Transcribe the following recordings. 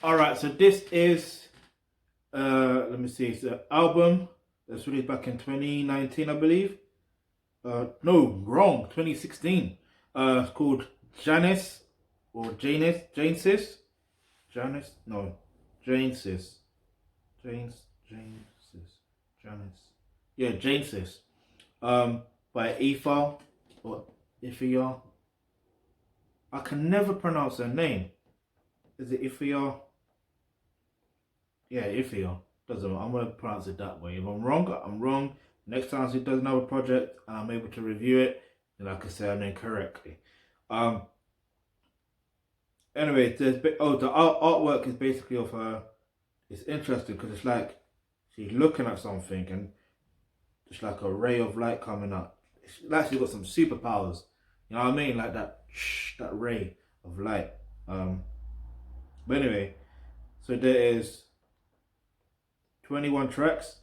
All right, so this is let me see, it's an album that's released back in 2019, I believe. No, wrong, 2016. It's called Janice or Janesis, Janice, no, Janesis, Janesis, Janice, yeah, Janesis. By Efya or Efya. I can never pronounce her name. Is it Efya? Yeah, Efya. Doesn't matter. I'm gonna pronounce it that way. If I'm wrong, I'm wrong. Next time she does another project and I'm able to review it, then I can say her name correctly. Um. Anyway, the artwork is basically of her. It's interesting because it's like she's looking at something and it's like a ray of light coming up. It's like she's got some superpowers. You know what I mean? Like that ray of light. Um. But anyway, so there is 21 tracks.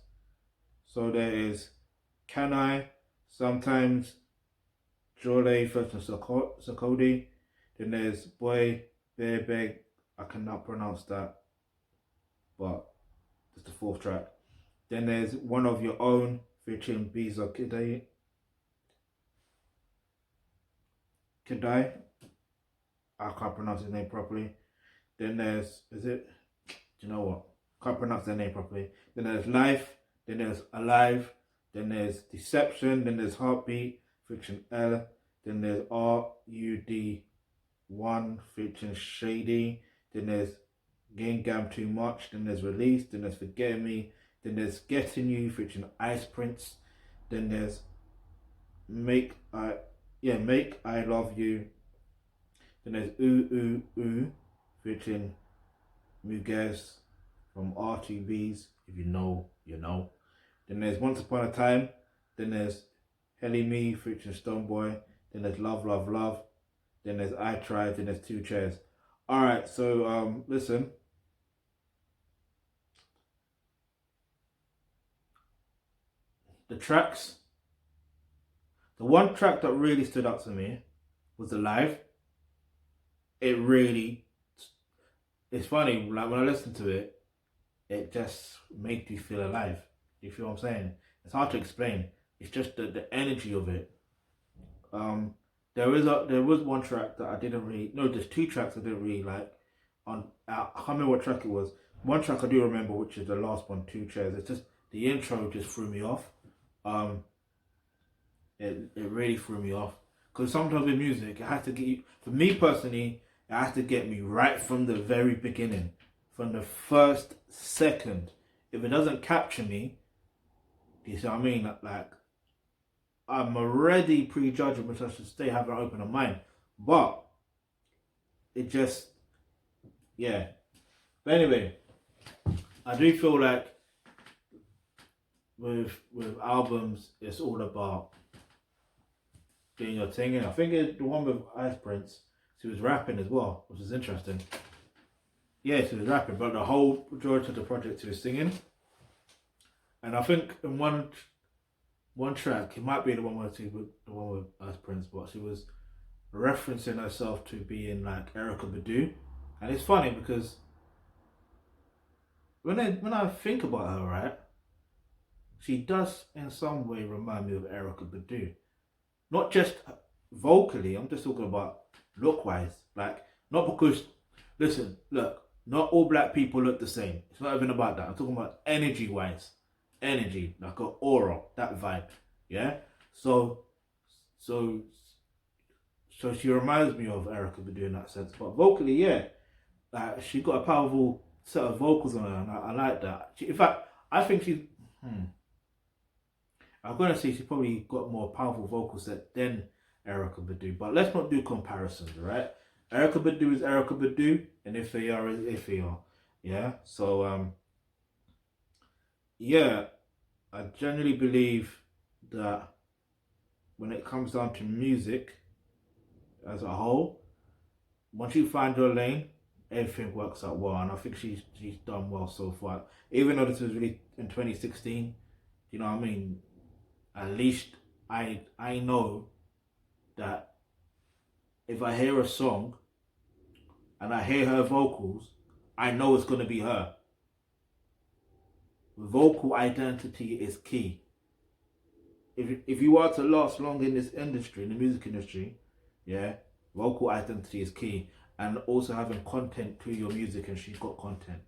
So there is Can I, Sometimes, Jole, First and Sakodi. Then there's Boy, Bear, Beg. I cannot pronounce that, but it's the fourth track. Then there's One of Your Own featuring Biza Kidai. I can't pronounce his name properly. Then there's, is it? Do you know what? Can't pronounce their name properly. Then there's Life. Then there's Alive. Then there's Deception. Then there's Heartbeat featuring L. Then there's RUD1 featuring Shady. Then there's Game Gam Too Much. Then there's Release. Then there's Forgetting Me. Then there's Getting You featuring Ice Prince. Then there's Make I Love You. Then there's Ooh Ooh Ooh featuring Muges from R2Bs. If you know, you know. Then there's Once Upon a Time. Then there's Helly Me featuring Stoneboy. Then there's Love Love Love. Then there's I Tried. Then there's Two Chairs. All right, so listen. The tracks. The one track that really stood out to me was Alive. It really, it's funny. Like when I listened to it, it just made you feel alive. You feel what I'm saying? It's hard to explain. It's just the energy of it. Um, there was one track that I didn't really. No, there's two tracks I didn't really like. I can't remember what track it was. One track I do remember, which is the last one, Two Chairs. It's just the intro just threw me off. Um, it really threw me off because sometimes with music, it has to get you. For me personally, it has to get me right from the very beginning, from the first second. If it doesn't capture me, you see what I mean? Like I'm already prejudging, which I should stay having an open mind. But it just, yeah. But anyway, I do feel like with albums, it's all about doing your thing. And I think the one with Ice Prince, she was rapping as well, which is interesting. Yeah, she was rapping, but the whole majority of the project she was singing. And I think in one track, it might be the one with Ice Prince, but she was referencing herself to being like Erica Badu. And it's funny because when I think about her, right, she does in some way remind me of Erica Badu. Not just vocally, I'm just talking about look wise. Like, not because, listen, look, not all black people look the same. It's not even about that. I'm talking about energy wise. Energy, like an aura, that vibe. Yeah? So, so, so she reminds me of Erica Badu in that sense. But vocally, yeah, like she got a powerful set of vocals on her, and I like that. In fact, I think she's. I'm gonna say she probably got more powerful vocal set than Erica Badu, but let's not do comparisons, right? Erica Badu is Erica Badu, and Efya is Efya. Yeah. So yeah, I generally believe that when it comes down to music as a whole, once you find your lane, everything works out well, and I think she's done well so far. Even though this was released in 2016, you know what I mean. At least I know that if I hear a song and I hear her vocals, I know it's going to be her. Vocal identity is key. If you are to last long in this industry, in the music industry, yeah, vocal identity is key. And also having content to your music, and she's got content.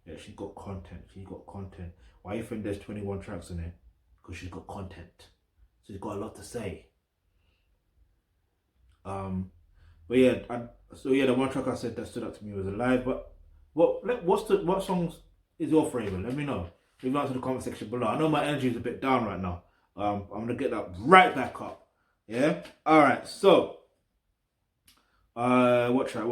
Yeah, she's got content. She's got content. Why do you think there's 21 tracks in it? Because she's got content. She's got a lot to say. But yeah, the one track I said that stood out to me was Alive. But what songs is your favorite? Let me know. Leave it out to the comment section below. I know my energy is a bit down right now. I'm gonna get that right back up. Yeah. All right. So, what track?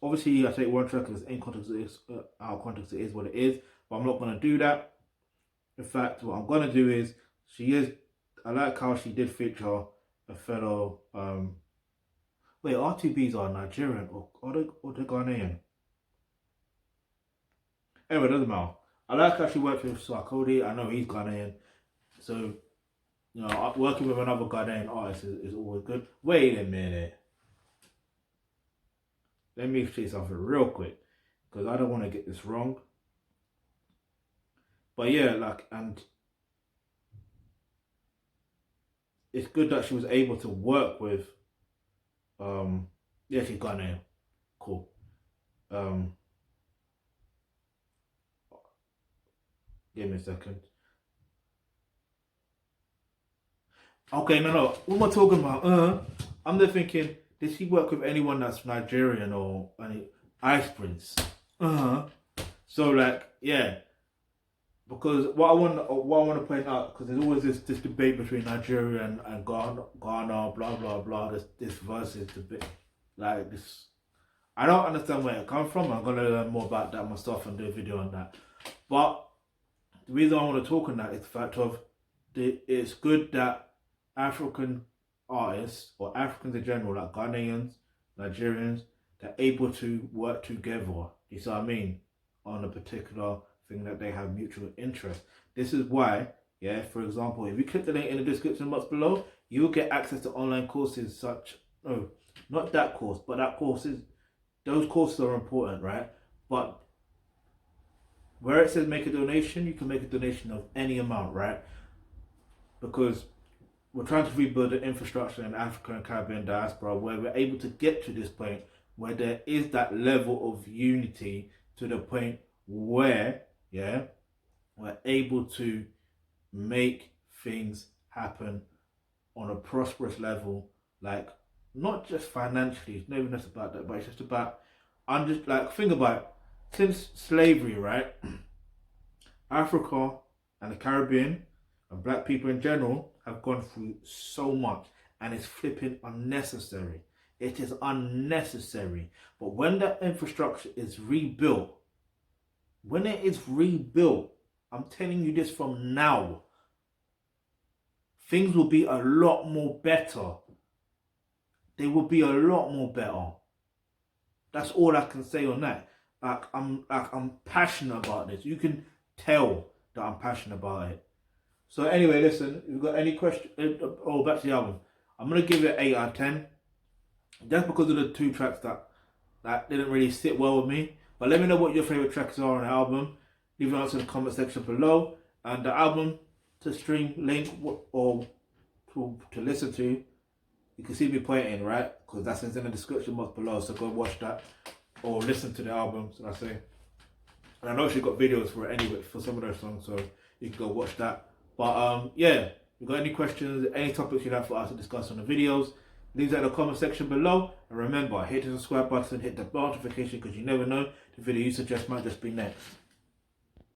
Obviously, I take one track because in context it is out of context. It is what it is. But I'm not gonna do that. In fact, what I'm gonna do is I like how she did feature a fellow. Wait, R2Bs are Nigerian or they Ghanaian? Anyway, doesn't matter. I like how she worked with Sarkodie. I know he's Ghanaian. So, working with another Ghanaian artist is always good. Wait a minute. Let me say something real quick. Because I don't want to get this wrong. But yeah, and it's good that she was able to work with, yeah, she's Ghanaian. Cool. Give me a second. Okay, no. What am I talking about? I'm just thinking, did she work with anyone that's Nigerian or any Ice Prince? So yeah. Because what I want to point out, because there's always this debate between Nigeria and Ghana, blah blah blah. This versus debate, like this. I don't understand where it comes from. I'm gonna learn more about that myself and do a video on that. But the reason I want to talk on that is the fact of it's good that African artists or Africans in general, like Ghanaians, Nigerians, they're able to work together. You see what I mean? On a particular thing that they have mutual interest. This is why, yeah, for example, if you click the link in the description box below, you'll get access to online courses such, no, not that course, but those courses are important, right? But where it says make a donation, you can make a donation of any amount, right? Because we're trying to rebuild the infrastructure in Africa and Caribbean diaspora where we're able to get to this point where there is that level of unity to the point where, yeah, we're able to make things happen on a prosperous level, like not just financially, it's not even just about that, but it's just about, think about it, since slavery, right, Africa and the Caribbean and black people in general have gone through so much, and it's flipping unnecessary. It is unnecessary. But when that infrastructure is rebuilt, I'm telling you this from now, things will be a lot more better. They will be a lot more better. That's all I can say on that. I'm passionate about this. You can tell that I'm passionate about it. So anyway, listen, if you've got any questions, back to the album. I'm going to give it 8 out of 10. Just because of the 2 tracks that didn't really sit well with me. But let me know what your favourite tracks are on the album. Leave an answer in the comment section below. And the album to stream link or to listen to, you can see me pointing, right? Because that's in the description box below. So go watch that or listen to the album, so I say. And I know she's got videos for it anyway, for some of those songs, so you can go watch that. But yeah, if you've got any questions, any topics you'd like for us to discuss on the videos, leave that in the comment section below. And remember, hit the subscribe button, hit the notification, because you never know, the video you suggest might just be next.